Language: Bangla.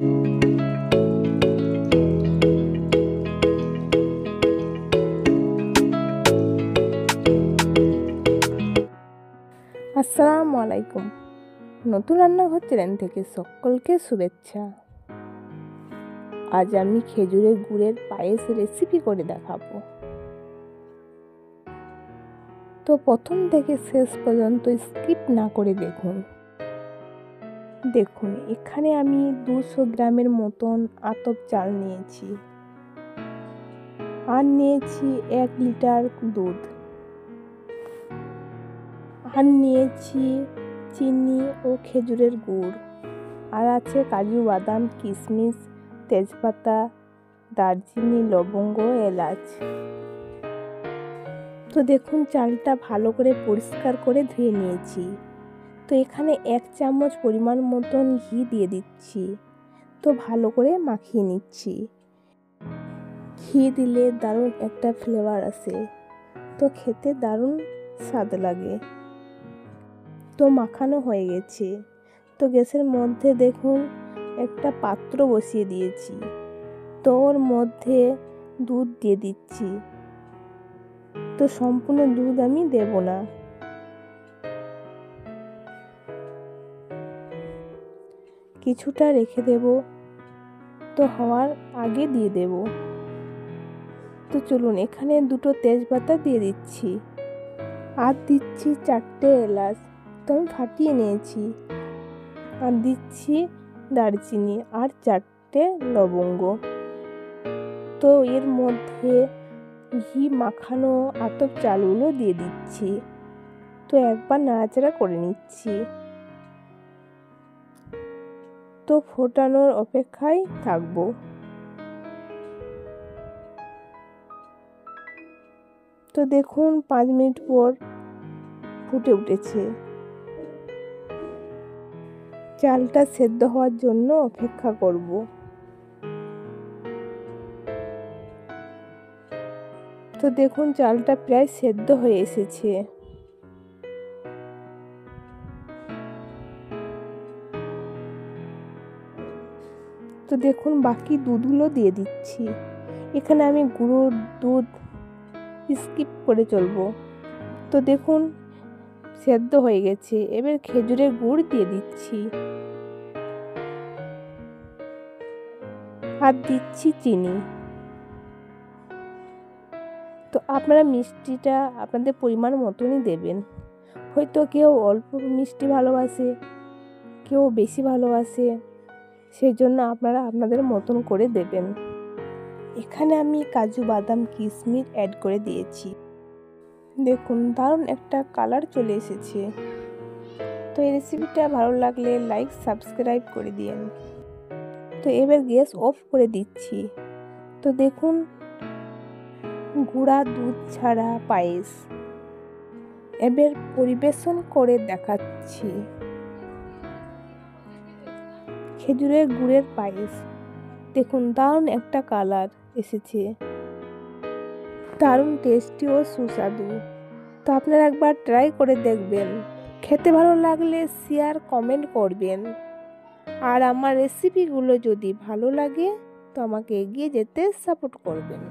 আসসালামু আলাইকুম। নতুন রান্নাঘর চ্যানেল থেকে সকলকে শুভেচ্ছা। আজ আমি খেজুরের গুড়ের পায়েস রেসিপি করে দেখাবো। তো প্রথম থেকে শেষ পর্যন্ত স্কিপ না করে দেখুন। এখানে আমি 200 গ্রামের মতন আতপ চাল নিয়েছি আর নিয়েছি 1 লিটার দুধ আর নিয়েছি চিনি ও খেজুরের গুড় আর আছে কাজু বাদাম কিশমিশ তেজপাতা দারচিনি লবঙ্গ এলাচ। তো দেখুন চালটা ভালো করে পরিষ্কার করে ধুয়ে নিয়েছি। তো এখানে 1 চামচ পরিমাণ মতন ঘি দিয়ে দিচ্ছি। তো ভালো করে মাখিয়ে নিচ্ছি। ঘি দিলে দারুণ একটা ফ্লেভার আসে, তো খেতে দারুণ স্বাদ লাগে। তো মাখানো হয়ে গেছে। তো গ্যাসের মধ্যে দেখুন একটা পাত্র বসিয়ে দিয়েছি। তো ওর মধ্যে দুধ দিয়ে দিচ্ছি। তো সম্পূর্ণ দুধ আমি দেব না, কিছুটা রেখে দেব। তো হওয়ার আগে দিয়ে দেব। তো চলুন এখানে 2টো তেজপাতা দিয়ে দিচ্ছি আর দিচ্ছি 4টে এলাচ, তো আমি ফাটিয়ে নিয়েছি। আর দিচ্ছি দারচিনি আর 4টে লবঙ্গ। তো এর মধ্যে ঘি মাখানো আতপ চালগুলো দিয়ে দিচ্ছি। তো একবার নাড়াচাড়া করে নিচ্ছি। তো ফোটানোর অপেক্ষায় থাকবো। তো দেখুন 5 মিনিট পর ফুটে উঠেছে। চালটা সেদ্ধ হওয়ার জন্য অপেক্ষা করব। তো দেখুন চালটা প্রায় সেদ্ধ হয়ে এসেছে। তো দেখুন বাকি দুধগুলো দিয়ে দিচ্ছি। এখানে আমি গুঁড়োর দুধ স্কিপ করে চলবো। তো দেখুন সেদ্ধ হয়ে গেছে। এবার খেজুরের গুড় দিয়ে দিচ্ছি আর দিচ্ছি চিনি। তো আপনারা মিষ্টিটা আপনাদের পরিমাণ মতনই দেবেন। হয়তো কেউ অল্প মিষ্টি ভালোবাসে, কেউ বেশি ভালোবাসে, সেই জন্য আপনারা আপনাদের মতন করে দেবেন। এখানে আমি কাজু বাদাম কিশমিশ অ্যাড করে দিয়েছি। দেখুন দারুণ একটা কালার চলে এসেছে। তো এই রেসিপিটা ভালো লাগলে লাইক সাবস্ক্রাইব করে দিন। তো এবার গ্যাস অফ করে দিচ্ছি। তো দেখুন গুঁড়া দুধ ছাড়া পায়েস এবার পরিবেশন করে দেখাচ্ছি। খেজুরের গুড়ের পায়েস দেখুন দারুণ একটা কালার এসেছে, দারুণ টেস্টি ও সুস্বাদু। তো আপনারা একবার ট্রাই করে দেখবেন। খেতে ভালো লাগলে শেয়ার কমেন্ট করবেন। আর আমার রেসিপিগুলো যদি ভালো লাগে তো আমাকে এগিয়ে যেতে সাপোর্ট করবেন।